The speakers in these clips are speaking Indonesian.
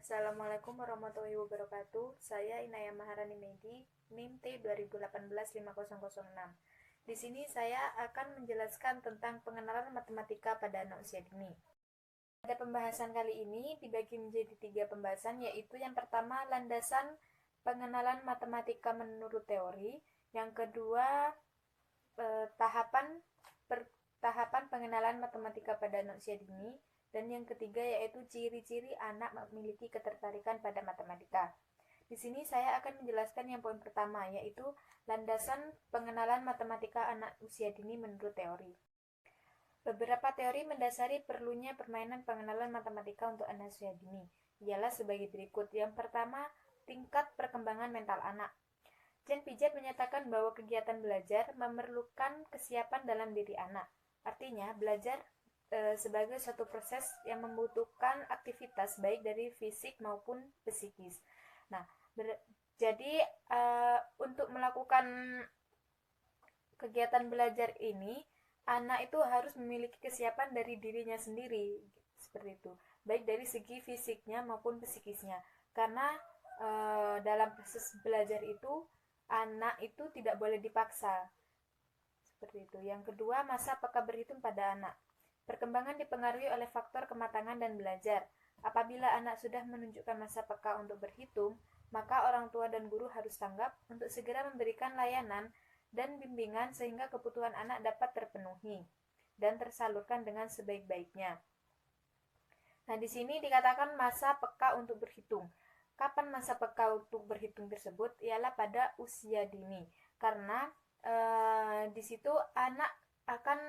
Assalamualaikum warahmatullahi wabarakatuh. Saya Inaya Maharani Medi, NIM T 2018-5006. Di sini saya akan menjelaskan tentang pengenalan matematika pada anak usia dini. Pada pembahasan kali ini dibagi menjadi 3 pembahasan, yaitu yang pertama landasan pengenalan matematika menurut teori, yang kedua tahapan pengenalan matematika pada anak usia dini, dan yang ketiga yaitu ciri-ciri anak memiliki ketertarikan pada matematika. Di sini saya akan menjelaskan yang poin pertama, yaitu landasan pengenalan matematika anak usia dini menurut teori. Beberapa teori mendasari perlunya permainan pengenalan matematika untuk anak usia dini, ialah sebagai berikut. Yang pertama, tingkat perkembangan mental anak. Jan Piaget menyatakan bahwa kegiatan belajar memerlukan kesiapan dalam diri anak. Artinya, belajar sebagai suatu proses yang membutuhkan aktivitas baik dari fisik maupun psikis. Nah, jadi untuk melakukan kegiatan belajar ini, anak itu harus memiliki kesiapan dari dirinya sendiri, seperti itu, baik dari segi fisiknya maupun psikisnya. Karena dalam proses belajar itu, anak itu tidak boleh dipaksa, seperti itu. Yang kedua, masa peka berhitung pada anak. Perkembangan dipengaruhi oleh faktor kematangan dan belajar. Apabila anak sudah menunjukkan masa peka untuk berhitung, maka orang tua dan guru harus tanggap untuk segera memberikan layanan dan bimbingan sehingga kebutuhan anak dapat terpenuhi dan tersalurkan dengan sebaik-baiknya. Nah, di sini dikatakan masa peka untuk berhitung. Kapan masa peka untuk berhitung tersebut? Ialah pada usia dini. Karena di situ anak akan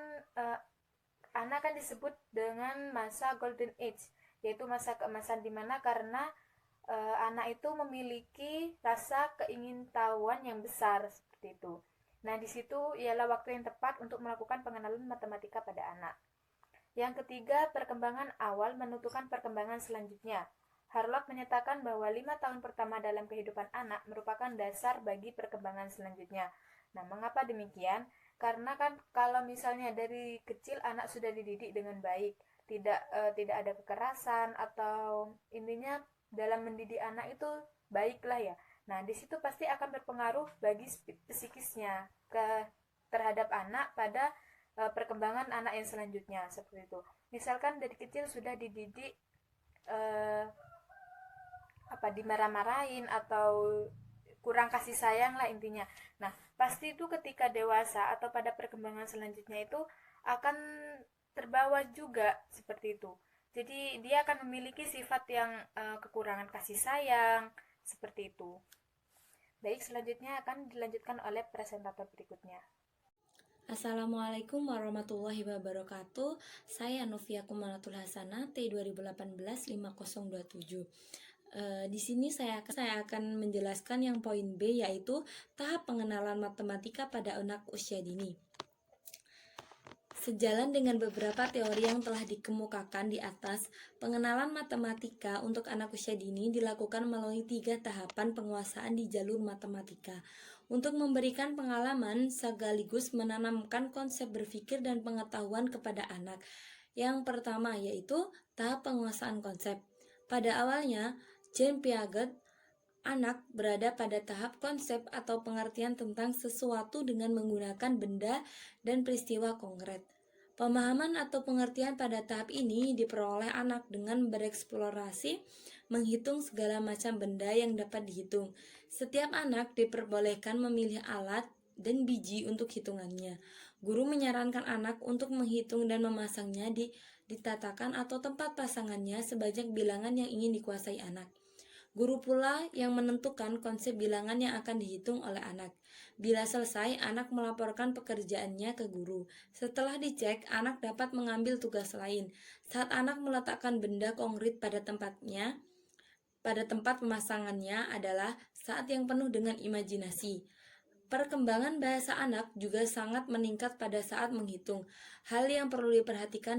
disebut dengan masa golden age, yaitu masa keemasan, di mana karena anak itu memiliki rasa keingintahuan yang besar, seperti itu. Nah, di situ ialah waktu yang tepat untuk melakukan pengenalan matematika pada anak. Yang ketiga, perkembangan awal menentukan perkembangan selanjutnya. Harlock menyatakan bahwa 5 tahun pertama dalam kehidupan anak merupakan dasar bagi perkembangan selanjutnya. Nah, mengapa demikian? Karena kan kalau misalnya dari kecil anak sudah dididik dengan baik, tidak ada kekerasan atau intinya dalam mendidik anak itu baiklah ya. Nah, di situ pasti akan berpengaruh bagi psikisnya terhadap anak pada perkembangan anak yang selanjutnya, seperti itu. Misalkan dari kecil sudah dididik dimarah-marahin atau kurang kasih sayang lah intinya. Nah, pasti itu ketika dewasa atau pada perkembangan selanjutnya itu akan terbawa juga seperti itu. Jadi dia akan memiliki sifat yang kekurangan kasih sayang seperti itu. Baik, selanjutnya akan dilanjutkan oleh presentator berikutnya. Assalamualaikum warahmatullahi wabarakatuh. Saya Novia Kumalatul Hasanah T 2018-5027. Di sini saya akan menjelaskan yang poin B, yaitu tahap pengenalan matematika pada anak usia dini. Sejalan dengan beberapa teori yang telah dikemukakan di atas, pengenalan matematika untuk anak usia dini dilakukan melalui 3 tahapan penguasaan di jalur matematika untuk memberikan pengalaman sekaligus menanamkan konsep berpikir dan pengetahuan kepada anak. Yang pertama yaitu tahap penguasaan konsep. Pada awalnya, Jan Piaget, anak berada pada tahap konsep atau pengertian tentang sesuatu dengan menggunakan benda dan peristiwa konkret. Pemahaman atau pengertian pada tahap ini diperoleh anak dengan bereksplorasi, menghitung segala macam benda yang dapat dihitung. Setiap anak diperbolehkan memilih alat dan biji untuk hitungannya. Guru menyarankan anak untuk menghitung dan memasangnya di tatakan atau tempat pasangannya sebanyak bilangan yang ingin dikuasai anak. Guru pula yang menentukan konsep bilangan yang akan dihitung oleh anak. Bila selesai, anak melaporkan pekerjaannya ke guru. Setelah dicek, anak dapat mengambil tugas lain. Saat anak meletakkan benda konkret pada tempat pemasangannya adalah saat yang penuh dengan imajinasi. Perkembangan bahasa anak juga sangat meningkat pada saat menghitung. Hal yang perlu diperhatikan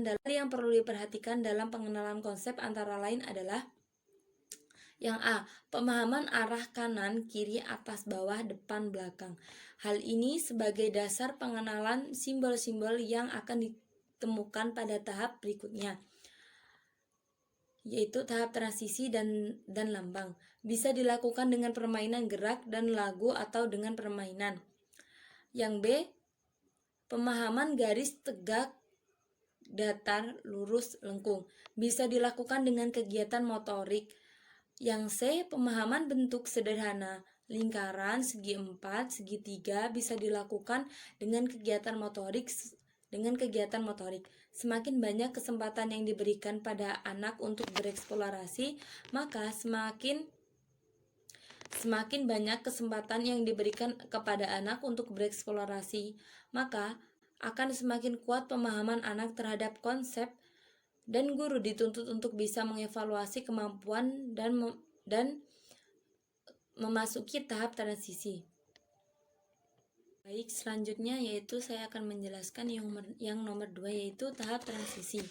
dalam pengenalan konsep antara lain adalah yang A. Pemahaman arah kanan, kiri, atas, bawah, depan, belakang. Hal ini sebagai dasar pengenalan simbol-simbol yang akan ditemukan pada tahap berikutnya. yaitu tahap transisi dan lambang. Bisa dilakukan dengan permainan gerak dan lagu atau dengan permainan. Yang B, pemahaman garis tegak, datar, lurus, lengkung. Bisa dilakukan dengan kegiatan motorik. Yang C, pemahaman bentuk sederhana, lingkaran, segi empat, segitiga bisa dilakukan dengan kegiatan motorik. Semakin banyak kesempatan yang diberikan pada anak untuk bereksplorasi, maka semakin banyak kesempatan yang diberikan kepada anak untuk bereksplorasi, maka akan semakin kuat pemahaman anak terhadap konsep, dan guru dituntut untuk bisa mengevaluasi kemampuan dan memasuki tahap transisi. Baik, selanjutnya yaitu saya akan menjelaskan yang nomor 2, yaitu tahap transisi.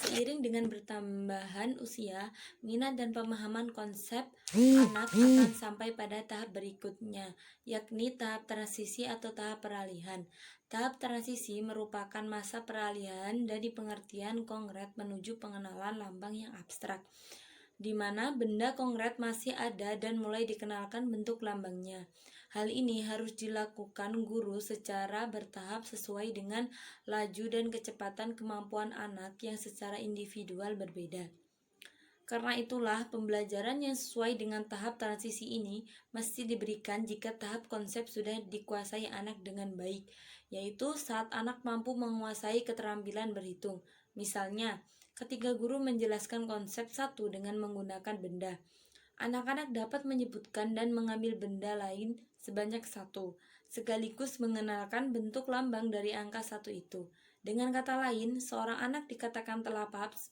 Seiring dengan bertambahan usia, minat dan pemahaman konsep anak akan sampai pada tahap berikutnya, yakni tahap transisi atau tahap peralihan. Tahap transisi merupakan masa peralihan dari pengertian konkret menuju pengenalan lambang yang abstrak, di mana benda konkret masih ada dan mulai dikenalkan bentuk lambangnya. Hal ini harus dilakukan guru secara bertahap sesuai dengan laju dan kecepatan kemampuan anak yang secara individual berbeda. Karena itulah, pembelajaran yang sesuai dengan tahap transisi ini mesti diberikan jika tahap konsep sudah dikuasai anak dengan baik, yaitu saat anak mampu menguasai keterampilan berhitung. Misalnya, ketika guru menjelaskan konsep 1 dengan menggunakan benda, anak-anak dapat menyebutkan dan mengambil benda lain sebanyak 1, sekaligus mengenalkan bentuk lambang dari angka 1 itu. Dengan kata lain, seorang anak dikatakan telah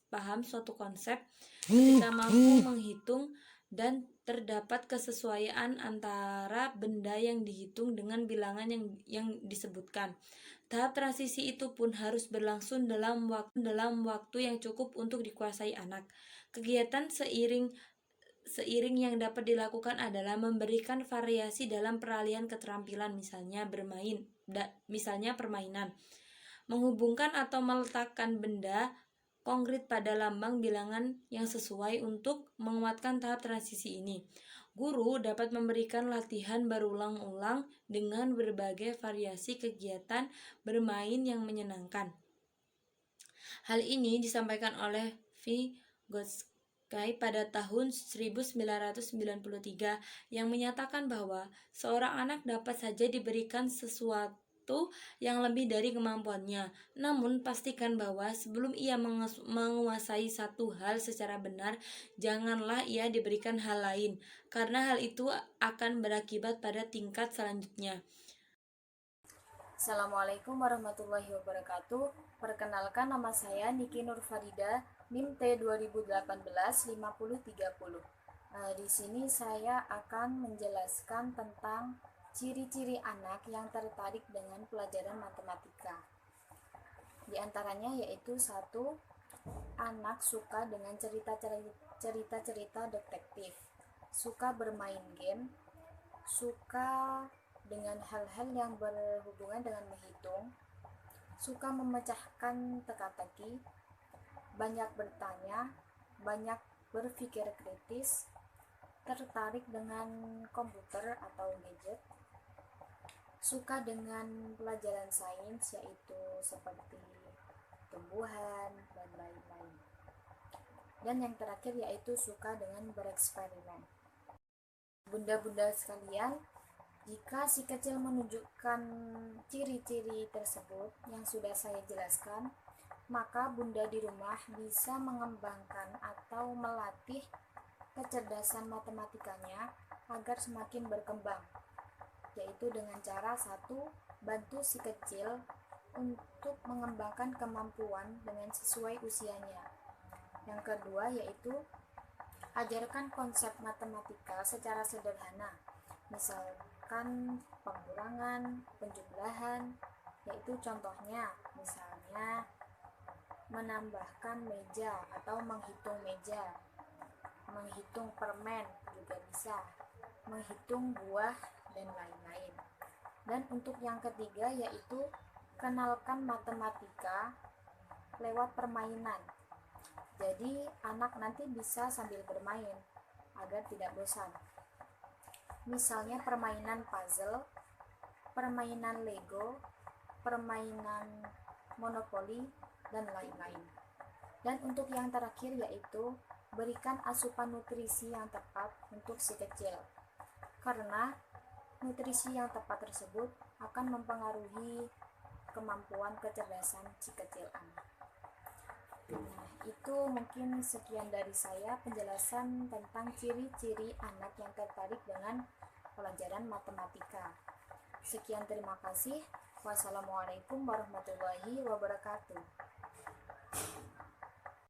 paham suatu konsep ketika mampu menghitung dan terdapat kesesuaian antara benda yang dihitung dengan bilangan yang disebutkan. Tahap transisi itu pun harus berlangsung dalam waktu yang cukup untuk dikuasai anak. Kegiatan seiring yang dapat dilakukan adalah memberikan variasi dalam peralihan keterampilan, misalnya permainan, menghubungkan atau meletakkan benda konkret pada lambang bilangan yang sesuai untuk menguatkan tahap transisi ini. Guru dapat memberikan latihan berulang-ulang dengan berbagai variasi kegiatan bermain yang menyenangkan. Hal ini disampaikan oleh Vygotsky pada tahun 1993 yang menyatakan bahwa seorang anak dapat saja diberikan sesuatu yang lebih dari kemampuannya. Namun pastikan bahwa sebelum ia menguasai satu hal secara benar, janganlah ia diberikan hal lain, karena hal itu akan berakibat pada tingkat selanjutnya. Assalamualaikum warahmatullahi wabarakatuh. Perkenalkan, nama saya Niki Nurfarida, NIM T 2018-5030. Di sini saya akan menjelaskan tentang ciri-ciri anak yang tertarik dengan pelajaran matematika. Di antaranya yaitu 1. Anak suka dengan cerita-cerita detektif, suka bermain game, suka dengan hal-hal yang berhubungan dengan menghitung, suka memecahkan teka-teki, banyak bertanya, banyak berpikir kritis, tertarik dengan komputer atau gadget, suka dengan pelajaran sains yaitu seperti tumbuhan dan lain-lain. Dan yang terakhir yaitu suka dengan bereksperimen. Bunda-bunda sekalian, jika si kecil menunjukkan ciri-ciri tersebut yang sudah saya jelaskan, maka bunda di rumah bisa mengembangkan atau melatih kecerdasan matematikanya agar semakin berkembang, yaitu dengan cara 1. Bantu si kecil untuk mengembangkan kemampuan dengan sesuai usianya. Yang kedua yaitu ajarkan konsep matematika secara sederhana, misalkan pengurangan, penjumlahan, yaitu contohnya misalnya menambahkan meja atau menghitung meja, menghitung permen juga bisa, menghitung buah dan lain-lain. Dan untuk yang ketiga yaitu kenalkan matematika lewat permainan. Jadi anak nanti bisa sambil bermain agar tidak bosan. Misalnya permainan puzzle, permainan Lego, permainan monopoli, dan lain-lain. Dan untuk yang terakhir yaitu berikan asupan nutrisi yang tepat untuk si kecil. Karena nutrisi yang tepat tersebut akan mempengaruhi kemampuan kecerdasan si kecil anak. Nah, itu mungkin sekian dari saya penjelasan tentang ciri-ciri anak yang tertarik dengan pelajaran matematika. Sekian, terima kasih. Wassalamualaikum warahmatullahi wabarakatuh.